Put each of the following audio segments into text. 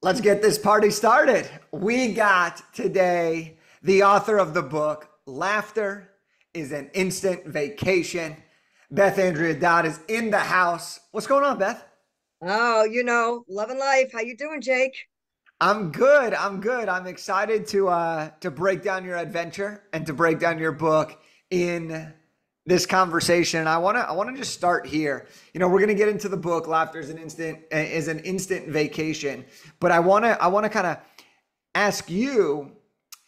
Let's get this party started. We got today the author of the book, Laughter is an Instant Vacation. Beth Andrea Dodd is in the house. What's going on, Beth? Oh, loving life. How you doing, Jake? I'm good. I'm good. I'm excited to break down your adventure and to break down your book in this conversation. I want to just start here. We're going to get into the book. Laughter is an instant vacation, but I want to kind of ask you,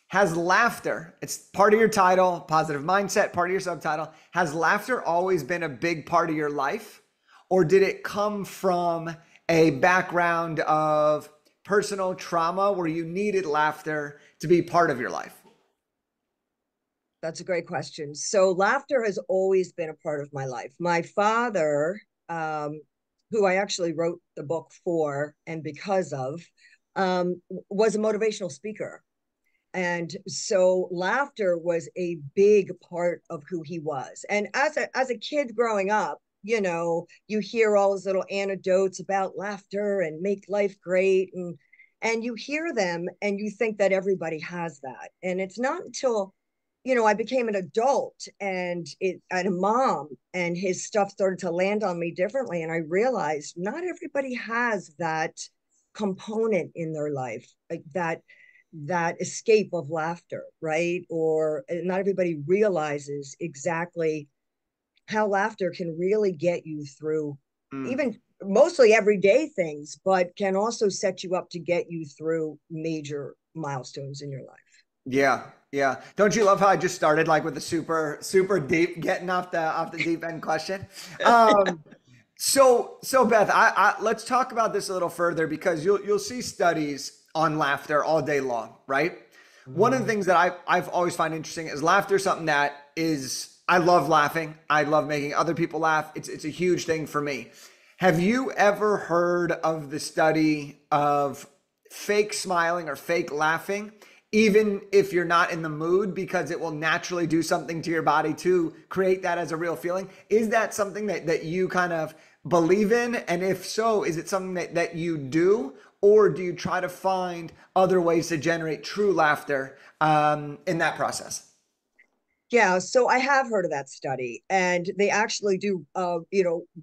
has laughter, it's part of your title, positive mindset, part of your subtitle, has laughter always been a big part of your life? Or did it come from a background of personal trauma where you needed laughter to be part of your life? That's a great question. So laughter has always been a part of my life. My father, who I actually wrote the book for and because of, was a motivational speaker. And so laughter was a big part of who he was. And as a kid growing up, you hear all those little anecdotes about laughter and make life great, and you hear them and you think that everybody has that. And it's not until I became an adult and a mom, and his stuff started to land on me differently, and I realized not everybody has that component in their life, like that escape of laughter, right? Or not everybody realizes exactly how laughter can really get you through Mm. even mostly everyday things, but can also set you up to get you through major milestones in your life. Yeah, yeah. Don't you love how I just started like with a super deep, getting off the deep end question? Um, so Beth, let's talk about this a little further because you'll see studies on laughter all day long, right? One of the Mm. things that I've always find interesting is laughter, something that is I love laughing. I love making other people laugh. It's a huge thing for me. Have you ever heard of the study of fake smiling or fake laughing, even if you're not in the mood, because it will naturally do something to your body to create that as a real feeling? Is that something that you kind of believe in? And if so, is it something that you do? Or do you try to find other ways to generate true laughter in that process? Yeah, so I have heard of that study, and they actually do,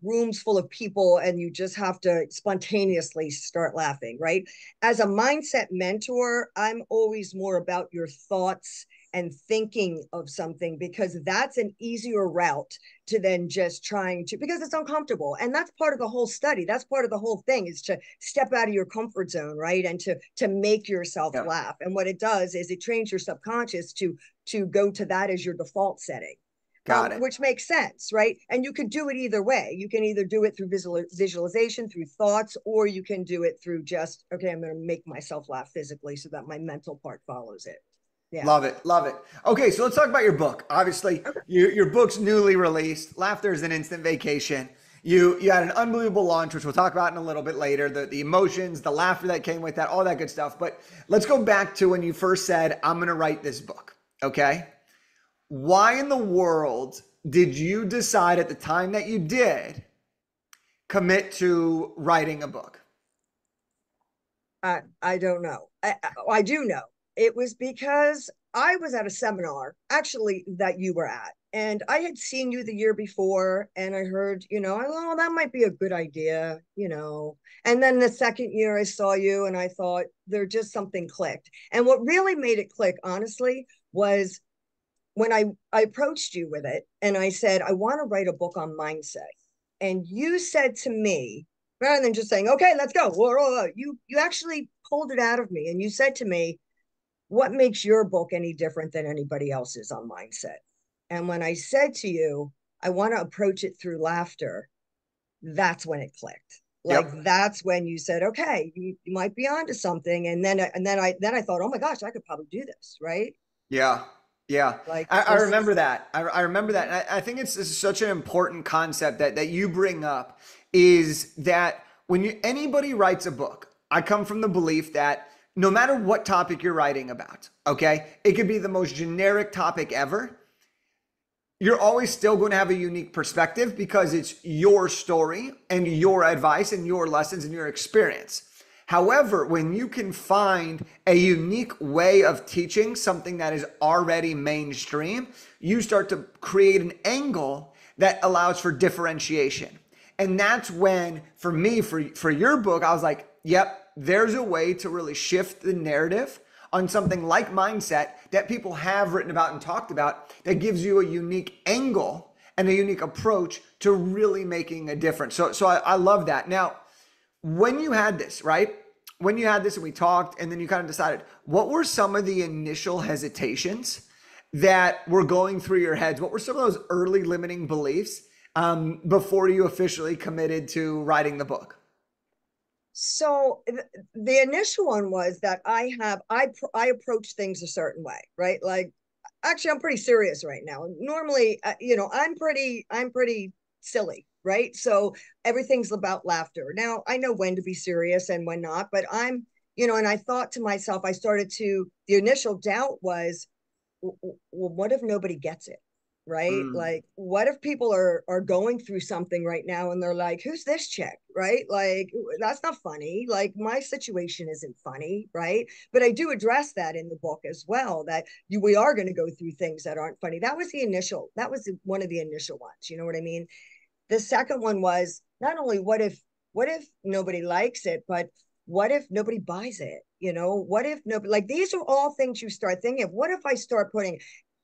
rooms full of people, and you just have to spontaneously start laughing, right? As a mindset mentor, I'm always more about your thoughts and thinking of something, because that's an easier route to then just trying to, because it's uncomfortable. And that's part of the whole study. That's part of the whole thing, is to step out of your comfort zone, right? And to make yourself Yeah, laugh. And what it does is it trains your subconscious to go to that as your default setting. got it. Which makes sense, right? And you can do it either way. You can either do it through visualization, through thoughts, or you can do it through just, okay, I'm going to make myself laugh physically so that my mental part follows it. Yeah. Love it. Love it. Okay, so let's talk about your book. Obviously, Okay. your book's newly released. Laughter is an Instant Vacation. You had an unbelievable launch, which we'll talk about in a little bit later. The emotions, the laughter that came with that, all that good stuff. But let's go back to when you first said, I'm going to write this book. Okay. Why in the world did you decide at the time that you did commit to writing a book? I don't know. I do know. It was because I was at a seminar actually that you were at, and I had seen you the year before, and I heard, oh, that might be a good idea. And then the second year I saw you, and I thought there just something clicked. And what really made it click, honestly, was when I approached you with it, and I said, I want to write a book on mindset. And you said to me, rather than just saying, okay, let's go, whoa, whoa, whoa, you actually pulled it out of me, and you said to me, what makes your book any different than anybody else's on mindset? And when I said to you, I want to approach it through laughter, that's when it clicked. Like, Yep. that's when you said, okay, you might be onto something. And then I thought, oh my gosh, I could probably do this, right? Yeah. Yeah. Like, I this is remember that. I remember that. And I think it's this is such an important concept that you bring up is that when anybody writes a book, I come from the belief that no matter what topic you're writing about, okay, it could be the most generic topic ever. You're always still going to have a unique perspective because it's your story and your advice and your lessons and your experience. However, when you can find a unique way of teaching something that is already mainstream, you start to create an angle that allows for differentiation. And that's when, for me, for your book, I was like, yep, there's a way to really shift the narrative on something like mindset that people have written about and talked about that gives you a unique angle and a unique approach to really making a difference. So I love that. Now, when you had this, right? When you had this and we talked, and then you kind of decided, what were some of the initial hesitations that were going through your heads? What were some of those early limiting beliefs before you officially committed to writing the book? So the initial one was that I approach things a certain way, right? Like, actually, I'm pretty serious right now. Normally, I'm pretty silly, right? So everything's about laughter. Now I know when to be serious and when not, but and I thought to myself, the initial doubt was, well, what if nobody gets it? Right? Mm, Like, what if people are going through something right now and they're like, who's this chick? Right? Like, that's not funny. Like, my situation isn't funny, right? But I do address that in the book as well, that we are going to go through things that aren't funny. That was one of the initial ones. You know what I mean? The second one was not only what if nobody likes it, but what if nobody buys it? What if nobody, like, these are all things you start thinking of. What if I start putting,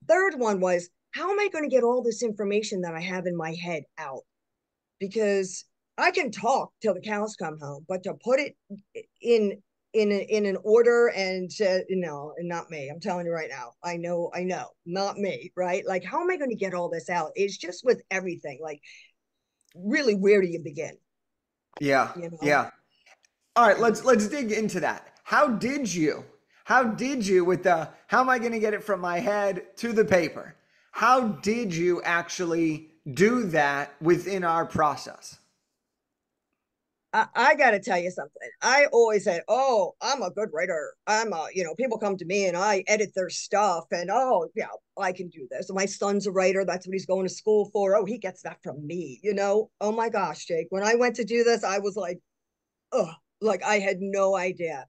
third one was, how am I going to get all this information that I have in my head out? Because I can talk till the cows come home, but to put it in in an order and and not me. I'm telling you right now. I know, not me, right? Like, how am I going to get all this out? It's just with everything. Like, really, where do you begin? yeah, You know, yeah. All right, let's dig into that. How did you with the how am I going to get it from my head to the paper? How did you actually do that within our process? I got to tell you something. I always said, "Oh, I'm a good writer. People come to me and I edit their stuff, and oh, yeah, I can do this." My son's a writer. That's what he's going to school for. Oh, he gets that from me. Oh my gosh, Jake. When I went to do this, I was like, oh, like, I had no idea.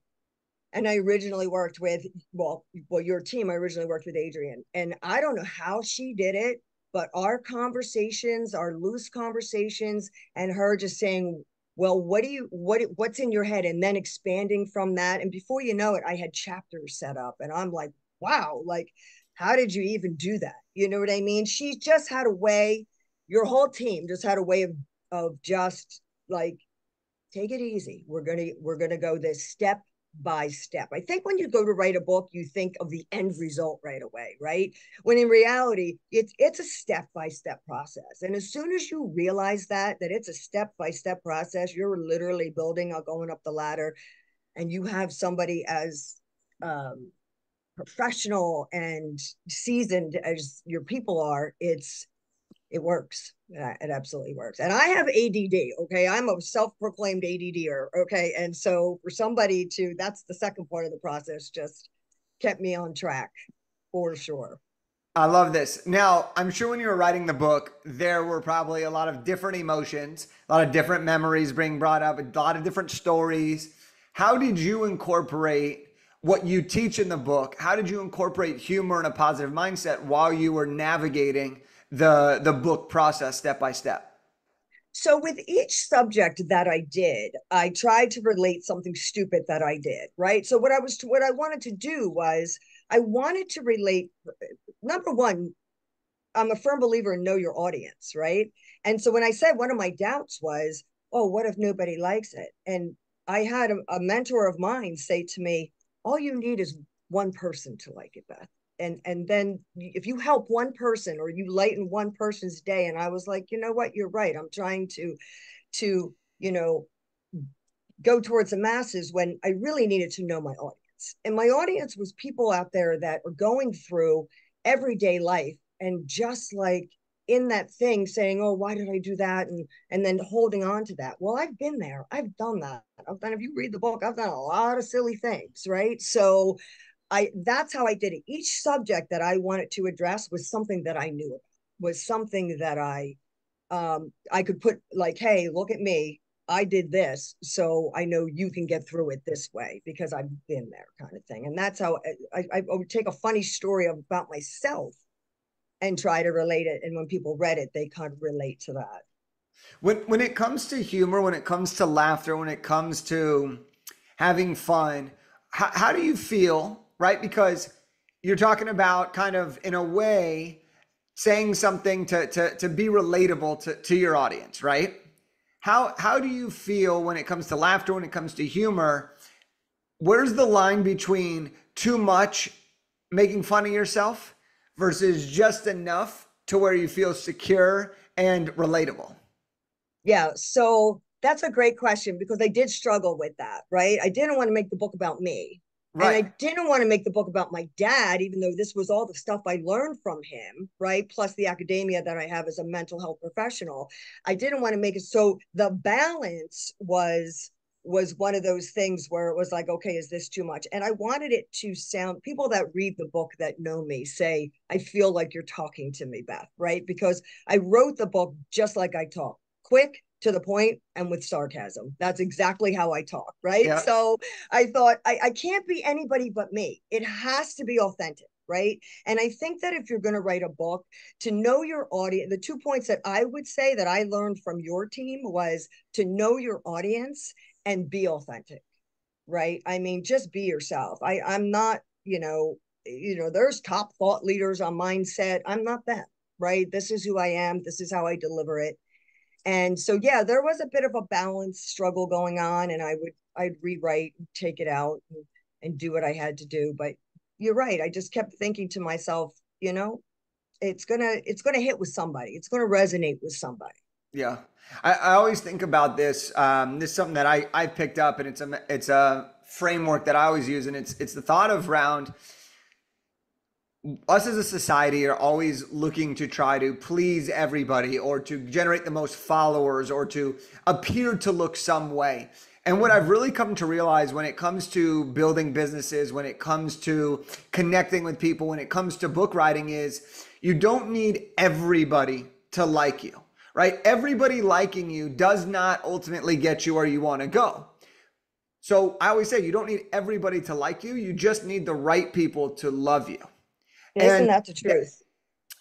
And I originally worked with, your team. I originally worked with Adrienne, and I don't know how she did it, but our conversations, our loose conversations, and her just saying, well, what's in your head, and then expanding from that. And before you know it, I had chapters set up, and I'm like, wow, like, how did you even do that? You know what I mean? She just had a way. Your whole team just had a way of just like, take it easy. We're gonna go this step by step. I think when you go to write a book, you think of the end result right away, right? When in reality, it's a step by step process. And as soon as you realize that it's a step by step process, you're literally building or going up the ladder, and you have somebody as um, professional and seasoned as your people are. It works. It absolutely works. And I have ADD. Okay. I'm a self proclaimed ADDer. Okay. And so for somebody to, that's the second part of the process, just kept me on track for sure. I love this. Now, I'm sure when you were writing the book, there were probably a lot of different emotions, a lot of different memories being brought up, a lot of different stories. How did you incorporate what you teach in the book? How did you incorporate humor and a positive mindset while you were navigating the book process step by step? So with each subject that I did, I tried to relate something stupid that I did, right? So what I wanted to do was I wanted to relate, number one, I'm a firm believer in know your audience, right? And so when I said one of my doubts was, oh, what if nobody likes it? And I had a mentor of mine say to me, all you need is one person to like it, Beth. And then if you help one person or you lighten one person's day, and I was like, you know what, you're right. I'm trying to go towards the masses when I really needed to know my audience. And my audience was people out there that are going through everyday life and just like in that thing saying, oh, why did I do that? And then holding on to that. Well, I've been there. I've done that. If you read the book, I've done a lot of silly things, right? So that's how I did it. Each subject that I wanted to address was something that I knew about, was something that I could put like, hey, look at me. I did this, so I know you can get through it this way because I've been there, kind of thing. And that's how I would take a funny story about myself and try to relate it. And when people read it, they kind of relate to that. When it comes to humor, when it comes to laughter, when it comes to having fun, how do you feel, right? Because you're talking about kind of in a way saying something to be relatable to your audience, right? How do you feel when it comes to laughter, when it comes to humor? Where's the line between too much making fun of yourself versus just enough to where you feel secure and relatable? Yeah, so that's a great question because I did struggle with that, right? I didn't want to make the book about me. And Right. I didn't want to make the book about my dad, even though this was all the stuff I learned from him, right? Plus the academia that I have as a mental health professional. I didn't want to make it so the balance was one of those things where it was like, okay, is this too much? And I wanted it to sound, people that read the book that know me say, I feel like you're talking to me, Beth, right? Because I wrote the book just like I talk, quick, to the point, and with sarcasm. That's exactly how I talk, right? Yeah. So I thought I can't be anybody but me. It has to be authentic, right? And I think that if you're going to write a book, to know your audience, the 2 points that I would say that I learned from your team was to know your audience and be authentic, right? I mean, just be yourself. I'm not, there's top thought leaders on mindset. I'm not them, right? This is who I am. This is how I deliver it. And so, yeah, there was a bit of a balance struggle going on, and I'd rewrite, take it out, and do what I had to do. But you're right. I just kept thinking to myself, it's gonna hit with somebody. It's gonna resonate with somebody. Yeah. I always think about this. This is something that I picked up, and it's a framework that I always use, and it's the thought of round us as a society are always looking to try to please everybody or to generate the most followers or to appear to look some way. And what I've really come to realize when it comes to building businesses, when it comes to connecting with people, when it comes to book writing is you don't need everybody to like you, right? Everybody liking you does not ultimately get you where you want to go. So I always say you don't need everybody to like you. You just need the right people to love you. Isn't And that the truth?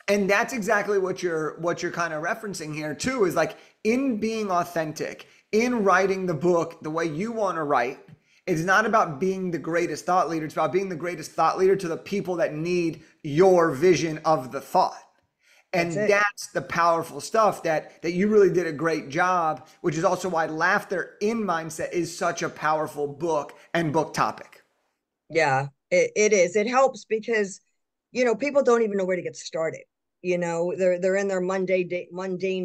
and that's exactly what you're kind of referencing here too is like in being authentic, in writing the book the way you want to write. It's not about being the greatest thought leader. It's about being the greatest thought leader to the people that need your vision of the thought. That's And it. that's the powerful stuff that you really did a great job, which is also why Laughter in Mindset is such a powerful book and book topic. Yeah, it is. It helps because, people don't even know where to get started. They're in their mundane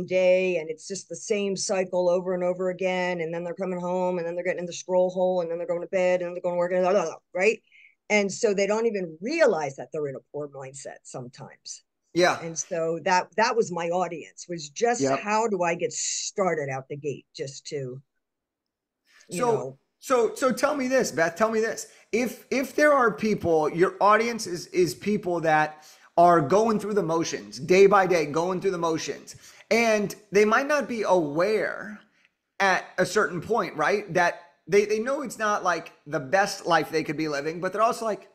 day, and it's just the same cycle over and over again. And then they're coming home, and then they're getting in the scroll hole, and then they're going to bed, and they're going to work, and blah, blah, blah, right? And so they don't even realize that they're in a poor mindset sometimes. Yeah. And so that was my audience, was just Yep. how do I get started out the gate, just to, you So know, so tell me this, Beth. Tell me this. If there are people, your audience is people that are going through the motions day by day, going through the motions, and they might not be aware at a certain point, right? That they know it's not like the best life they could be living, but they're also like,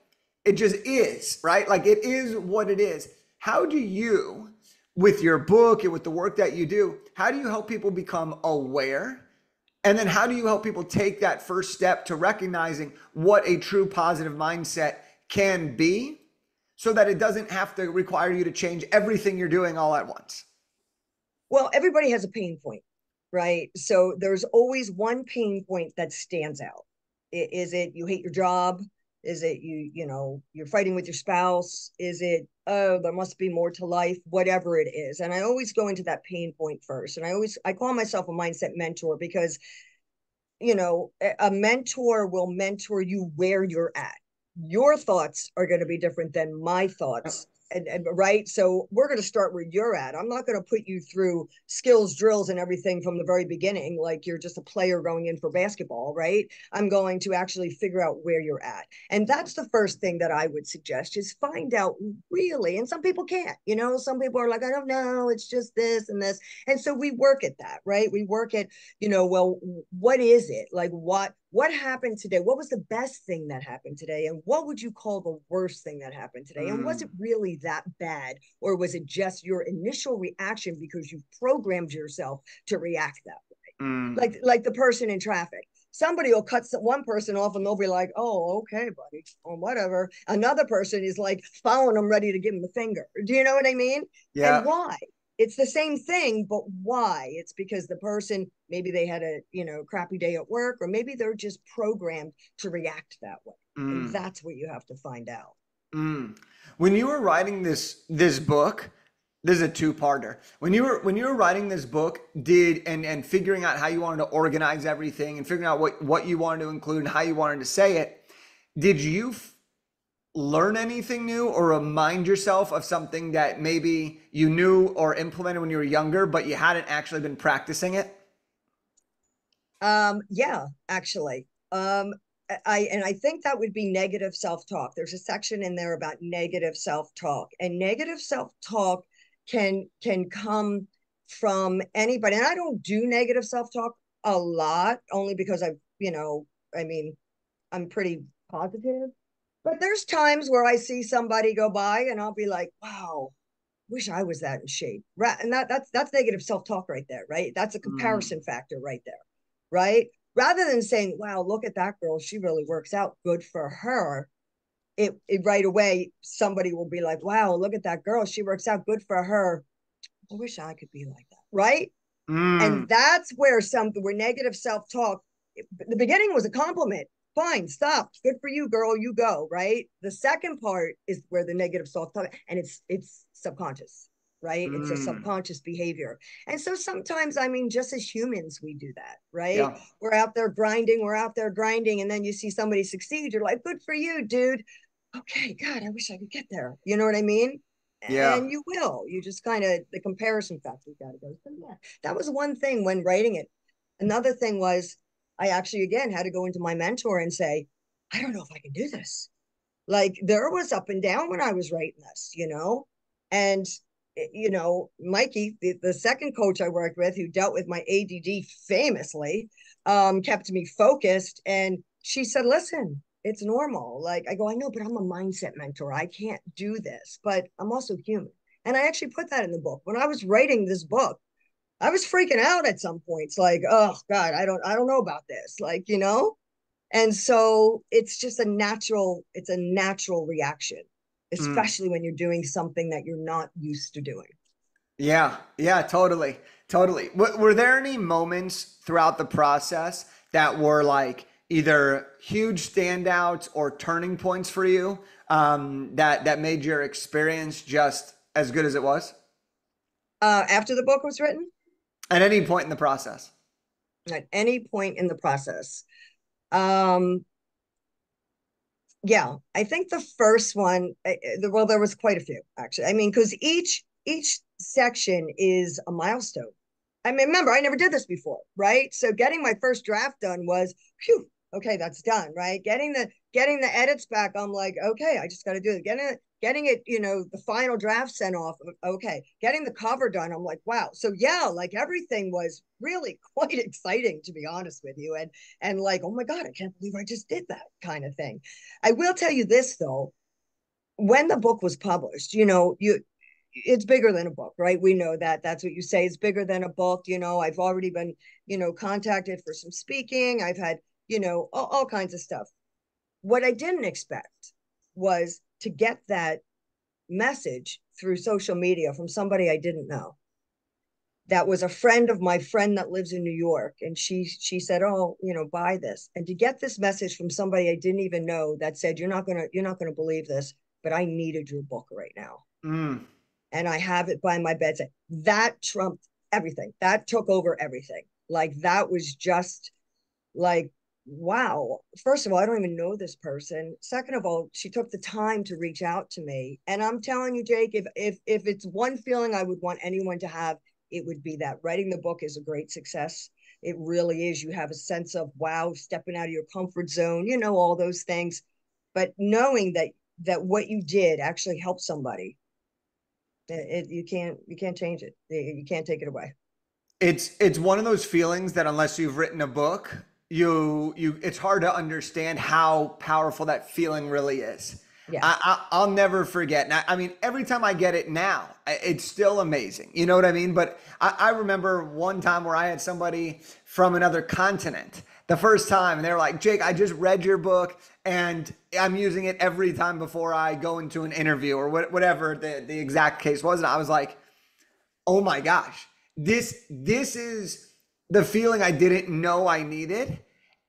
it just is, right? Like it is what it is. How do you, with your book and with the work that you do, how do you help people become aware? And then how do you help people take that first step to recognizing what a true positive mindset can be so that it doesn't have to require you to change everything you're doing all at once? well, everybody has a pain point, right? So there's always one pain point that stands out. Is it you hate your job? Is it you're fighting with your spouse? Is it, oh, there must be more to life? Whatever it is. And I always go into that pain point first. And I call myself a mindset mentor because, a mentor will mentor you where you're at. Your thoughts are going to be different than my thoughts and right. So we're going to start where you're at. I'm not going to put you through skills drills and everything from the very beginning, like you're just a player going in for basketball, right? I'm going to actually figure out where you're at. And that's the first thing that I would suggest is find out really. And some people can't, some people are like, I don't know, it's just this and this. And so we work at that, right? We work at, well, what is it? Like what happened today? What was the best thing that happened today? And what would you call the worst thing that happened today? And was it really that bad? Or was it just your initial reaction because you programmed yourself to react that way? Like the person in traffic. Somebody will cut one person off and they'll be like, oh, okay, buddy, or whatever. Another person is like following them, ready to give them the finger. Do you know what I mean? Yeah. And why? It's the same thing, but why? It's because the person, maybe they had a, crappy day at work, or maybe they're just programmed to react that way. And that's what you have to find out. When you were writing this book, this is a two-parter. When you were writing this book, and figuring out how you wanted to organize everything and figuring out what you wanted to include and how you wanted to say it, did you learn anything new or remind yourself of something that maybe you knew or implemented when you were younger, but you hadn't actually been practicing it? Yeah, actually. I think that would be negative self-talk. There's a section in there about negative self-talk, and negative self-talk can come from anybody. And I don't do negative self-talk a lot, only because I mean, I'm pretty positive. But there's times where I see somebody go by and I'll be like, wow, wish I was that in shape. Right. And that's negative self-talk right there, right? That's a comparison factor right there, right? Rather than saying, wow, look at that girl, she really works out, good for her. It right away, somebody will be like, wow, look at that girl, she works out, good for her. I wish I could be like that, right? And that's where negative self-talk, the beginning was a compliment. Fine, stop. Good for you, girl. You go, right? The second part is where the negative self-talk, and it's subconscious, right? It's a subconscious behavior. And so sometimes, I mean, just as humans, we do that, right? Yeah. We're out there grinding, and then you see somebody succeed. You're like, good for you, dude. Okay, God, I wish I could get there. You know what I mean? Yeah. And you will. You just kind of, the comparison factor got to go. So yeah, that was one thing when writing it. Another thing was I actually again had to go into my mentor and say, I don't know if I can do this. Like there was up and down when I was writing this, and Mikey, the second coach I worked with, who dealt with my ADD famously, kept me focused, and she said, listen, it's normal. Like I go, I know, but I'm a mindset mentor, I can't do this, but I'm also human. And I actually put that in the book. When I was writing this book, I was freaking out at some points, like, oh God, I don't know about this, like, and so it's a natural reaction, especially when you're doing something that you're not used to doing. Yeah, yeah, totally, totally. Were there any moments throughout the process that were like either huge standouts or turning points for you, that made your experience just as good as it was After the book was written, at any point in the process? at any point in the process. Um, yeah, I think the first one, well, there was quite a few actually. I mean, because each section is a milestone. I mean, remember, I never did this before, right? So getting my first draft done was, phew, okay, that's done, right? Getting the edits back, I'm like, okay, I just got to do it. Getting it, the final draft sent off, okay. Getting the cover done, I'm like, wow. So yeah, like everything was really quite exciting, to be honest with you, and like, oh my God, I can't believe I just did that kind of thing. I will tell you this though, when the book was published, it's bigger than a book, right? We know that. That's what you say. It's bigger than a book. I've already been, contacted for some speaking. I've had, all kinds of stuff. What I didn't expect was to get that message through social media from somebody I didn't know. That was a friend of my friend that lives in New York. And she said, oh, buy this. And to get this message from somebody I didn't even know that said, you're not gonna believe this, but I needed your book right now. And I have it by my bedside. That trumped everything. That took over everything. Like that was just like wow, first of all, I don't even know this person. Second of all, she took the time to reach out to me. And I'm telling you, Jake, if it's one feeling I would want anyone to have, it would be that writing the book is a great success. It really is. You have a sense of wow, stepping out of your comfort zone, all those things. But knowing that what you did actually helped somebody, you can't change it. You can't take it away. It's one of those feelings that unless you've written a book, you it's hard to understand how powerful that feeling really is. Yes. I'll never forget. And I mean, every time I get it now, it's still amazing. You know what I mean? But I remember one time where I had somebody from another continent the first time, and they were like, Jake, I just read your book and I'm using it every time before I go into an interview or whatever the exact case was. And I was like, oh my gosh, this is the feeling I didn't know I needed.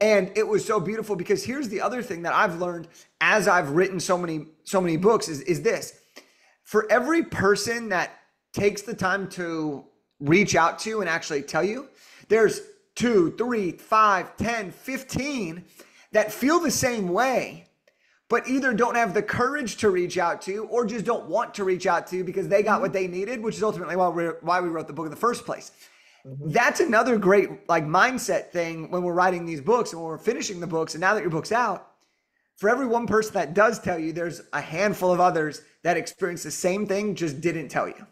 And it was so beautiful because here's the other thing that I've learned as I've written so many books is this. For every person that takes the time to reach out to you and actually tell you, there's 2, 3, 5, 10, 15 that feel the same way, but either don't have the courage to reach out to you or just don't want to reach out to you because they got what they needed, which is ultimately why we wrote the book in the first place. Mm-hmm. That's another great like mindset thing when we're writing these books and when we're finishing the books. And now that your book's out, for every one person that does tell you, there's a handful of others that experience the same thing, just didn't tell you.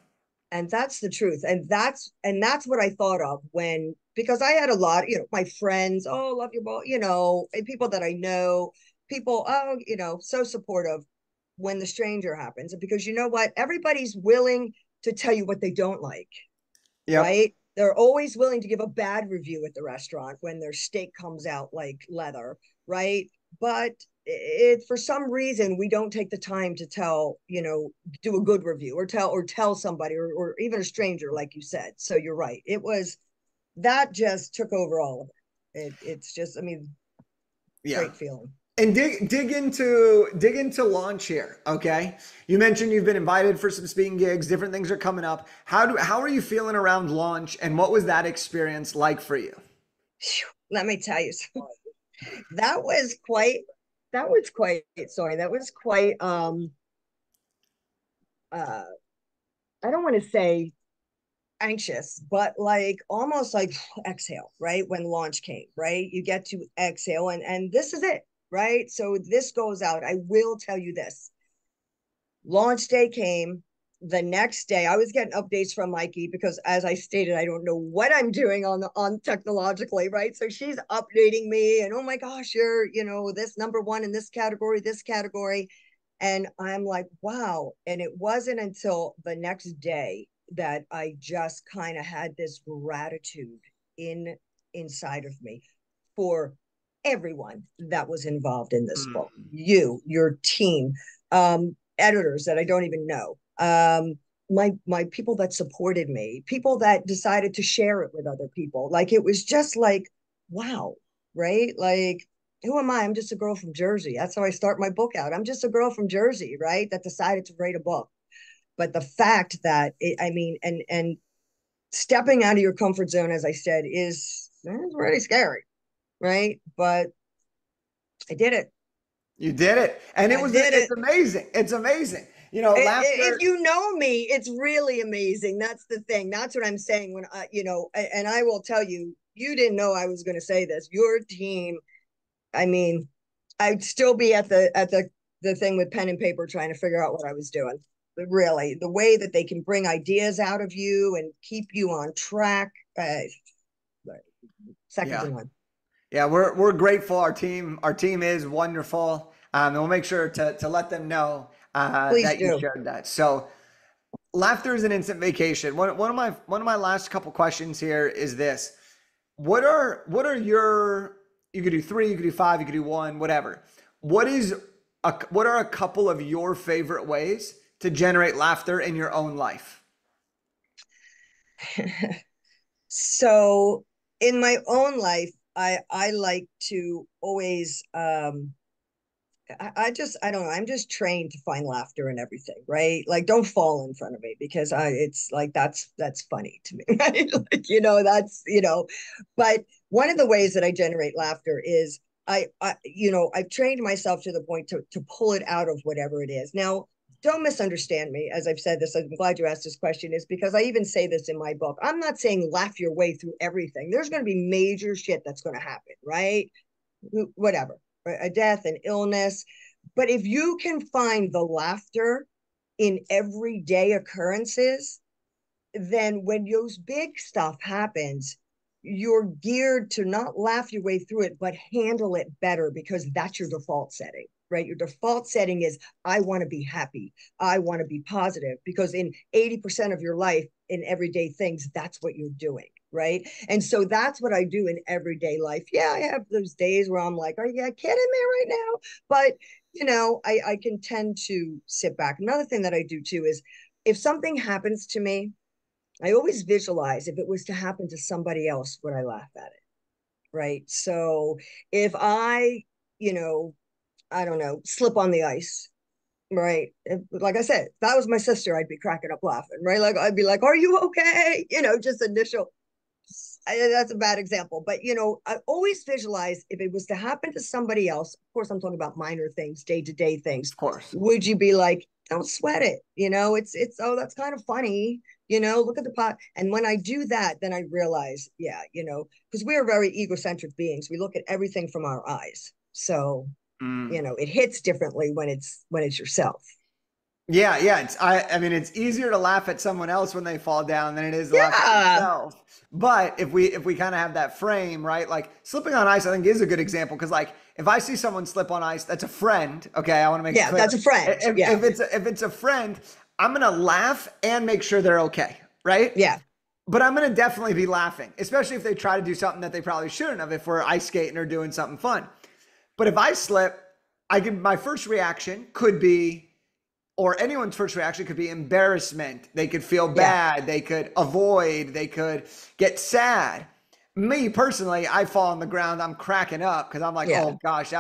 And that's the truth, and that's what I thought of when, because I had a lot, my friends, oh, love your book, and people that I know, people, oh, so supportive when the stranger happens, because you know what, everybody's willing to tell you what they don't like, Yep. right? They're always willing to give a bad review at the restaurant when their steak comes out like leather, right? But for some reason we don't take the time to tell, do a good review or tell somebody, or even a stranger, like you said. So you're right. It was that just took over all of it's just, I mean, Yeah. great feeling. And dig into launch here. Okay. You mentioned you've been invited for some speaking gigs, different things are coming up. How are you feeling around launch and what was that experience like for you? Let me tell you something. that was quite that was quite sorry that was quite uh I don't want to say anxious, but like almost like exhale, right? When launch came, right? You get to exhale, and this is it, right? So this goes out. I will tell you this. Launch day came. The next day, I was getting updates from Mikey because, as I stated, I don't know what I'm doing on technologically, right? So she's updating me, and oh my gosh, you're this number one in this category, and I'm like, wow. And it wasn't until the next day that I just kind of had this gratitude in inside of me for everyone that was involved in this book. Mm. Your team, editors that I don't even know, my people that supported me, people that decided to share it with other people. Like it was just like, wow, right? Like, who am I? I'm just a girl from Jersey. That's how I start my book out. I'm just a girl from Jersey, right? That decided to write a book. But the fact that I mean, and stepping out of your comfort zone, as I said, is really scary, right? But I did it. You did it. And I did it's it. amazing. It's amazing. If Laughter. you know me, it's really amazing. That's the thing. That's what I'm saying. When and I will tell you, you didn't know I was going to say this. Your team. I mean, I'd still be at the thing with pen and paper trying to figure out what I was doing. But really, the way that they can bring ideas out of you and keep you on track, second to Yeah. none. Yeah, we're grateful. Our team is wonderful. And we'll make sure to let them know Please that you do. shared that. So laughter is an instant vacation. One of my last couple questions here is this. What are your, you could do three, you could do five, you could do one, whatever. What are a couple of your favorite ways to generate laughter in your own life? So in my own life, I like to always I don't know, I'm just trained to find laughter in everything, right? Like don't fall in front of me because I it's like that's funny to me, right? Like that's but one of the ways that I generate laughter is I've trained myself to the point to pull it out of whatever it is. Now, don't misunderstand me. As I've said this, I'm glad you asked this question, is because I even say this in my book. I'm not saying laugh your way through everything. There's going to be major shit that's going to happen, right? Whatever, right? A death, an illness. But if you can find the laughter in everyday occurrences, then when those big stuff happens, you're geared to not laugh your way through it, but handle it better because that's your default setting, right? Your default setting is, I want to be happy. I want to be positive, because in 80% of your life, in everyday things, that's what you're doing, right? And so that's what I do in everyday life. Yeah, I have those days where I'm like, are you kidding me right now? But, I can tend to sit back. Another thing that I do too is, if something happens to me, I always visualize, if it was to happen to somebody else, would I laugh at it? Right. So if you know, I don't know, slip on the ice, right? Like I said, if that was my sister, I'd be cracking up laughing, right? Like I'd be like, are you okay? Just initial. That's a bad example, but I always visualize, if it was to happen to somebody else, of course, I'm talking about minor things, day-to-day things. Of course. Would you be like, don't sweat it? Oh, that's kind of funny. Look at the pot. And when I do that, then I realize, yeah, because we are very egocentric beings. We look at everything from our eyes. So, it hits differently when it's yourself. Yeah, yeah. I mean, it's easier to laugh at someone else when they fall down than it is to laugh at Yeah. yourself. But if we kind of have that frame, right? Like slipping on ice, I think is a good example, because like if I see someone slip on ice, that's a friend. Okay, I want to make it Yeah, clear. that's a friend. Yeah. If it's a friend, I'm gonna laugh and make sure they're okay, right? Yeah. But I'm gonna definitely be laughing, especially if they try to do something that they probably shouldn't have. If we're ice skating or doing something fun, but if I slip, my first reaction could be, or anyone's first reaction could be embarrassment. They could feel Yeah. bad. They could avoid. They could get sad. Me personally, I fall on the ground. I'm cracking up because I'm like, Yeah. oh gosh,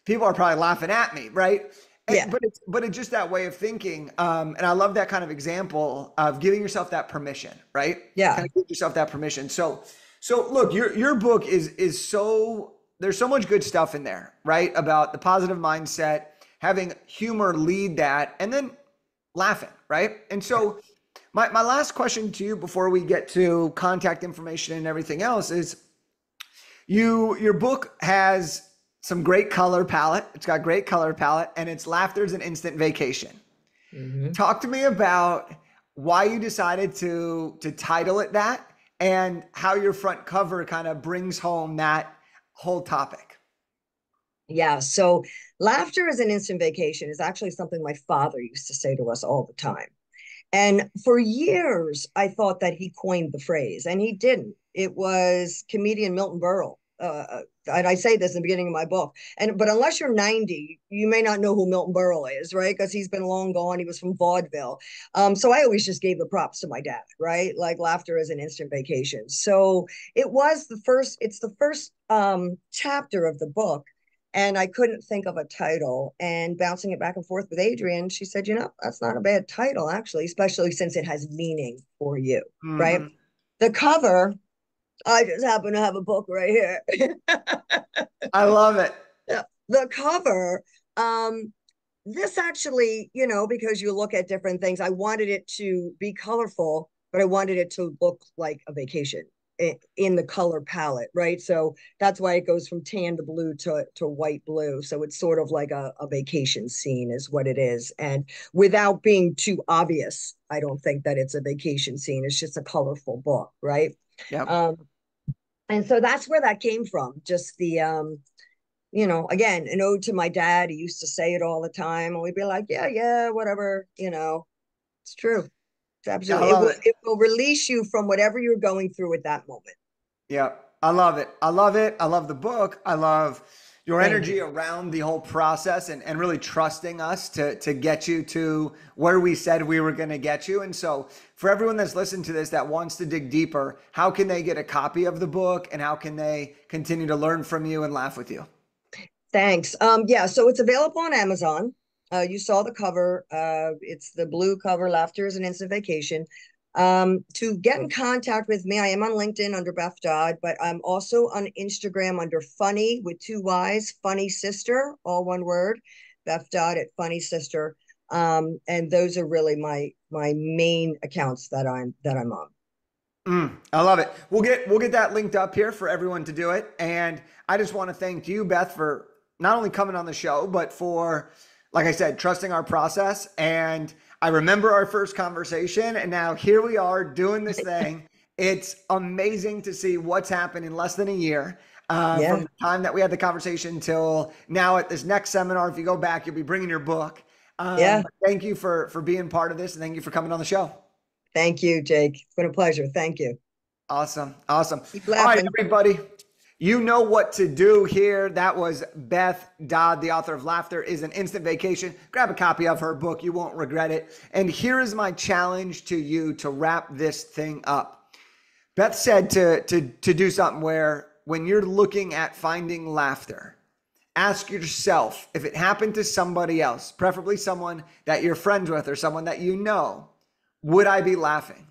people are probably laughing at me, right? Yeah. But it's just that way of thinking. And I love that kind of example of giving yourself that permission, right? Yeah. Kind of give yourself that permission. So look, your book is so, there's so much good stuff in there, right? About the positive mindset, having humor lead that, and then laughing, right? And so my last question to you before we get to contact information and everything else is, your book has some great color palette. It's got great color palette, and it's Laughter's an Instant Vacation. Mm-hmm. Talk to me about why you decided to title it that, and how your front cover kind of brings home that whole topic. Yeah. So laughter is an instant vacation is actually something my father used to say to us all the time. And for years, I thought that he coined the phrase, and he didn't. It was comedian Milton Berle. And I say this in the beginning of my book. But unless you're 90, you may not know who Milton Berle is, right? Because he's been long gone. He was from vaudeville. So I always just gave the props to my dad, right? Like laughter is an instant vacation. So it's the first chapter of the book, and I couldn't think of a title. And bouncing it back and forth with Adrian, she said, that's not a bad title, actually, especially since it has meaning for you, right? Mm-hmm. The cover, I just happen to have a book right here. I love it. The cover, this actually, because you look at different things, I wanted it to be colorful, but I wanted it to look like a vacation in the color palette, right? So that's why it goes from tan to blue to white blue. So it's sort of like a vacation scene is what it is. And without being too obvious, I don't think that it's a vacation scene. It's just a colorful book, right? Yep. Um, and so that's where that came from. Just again, an ode to my dad. He used to say it all the time, and we'd be like, yeah, yeah, whatever. It's true. It's Yeah, I absolutely. It love will it. it will release you from whatever you're going through at that moment. Yeah, I love it. I love it. I love the book. I love your Thank energy you. around the whole process, and really trusting us to get you to where we said we were going to get you. And so for everyone that's listened to this that wants to dig deeper, how can they get a copy of the book, and how can they continue to learn from you and laugh with you? Thanks. Yeah, so it's available on Amazon. You saw the cover. It's the blue cover, Laughter is an Instant Vacation. To get in contact with me, I am on LinkedIn under Beth Dodd, but I'm also on Instagram under Funny with two Y's, Funny Sister, all one word, Beth Dodd at Funny Sister. And those are really my main accounts that I'm on. I love it. We'll get that linked up here for everyone to do it. And I just want to thank you, Beth, for not only coming on the show, but for, like I said, trusting our process. And I remember our first conversation, and now here we are doing this thing. It's amazing to see what's happened in less than a year. Yeah. From the time that we had the conversation till now at this next seminar. If you go back, you'll be bringing your book. Yeah. Thank you for being part of this, and thank you for coming on the show. Thank you, Jake. It's been a pleasure. Thank you. Awesome. Awesome. Keep All right, laughing. everybody. You know what to do here. That was Beth Dodd, the author of Laughter is an Instant Vacation. Grab a copy of her book. You won't regret it. And here is my challenge to you to wrap this thing up. Beth said to do something where when you're looking at finding laughter, ask yourself if it happened to somebody else, preferably someone that you're friends with or someone that you know, would I be laughing?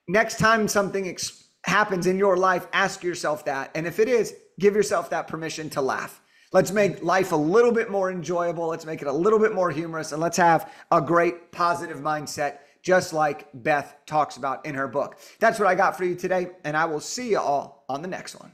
Next time something happens in your life, ask yourself that. And if it is, give yourself that permission to laugh. Let's make life a little bit more enjoyable. Let's make it a little bit more humorous. And let's have a great positive mindset, just like Beth talks about in her book. That's what I got for you today. And I will see you all on the next one.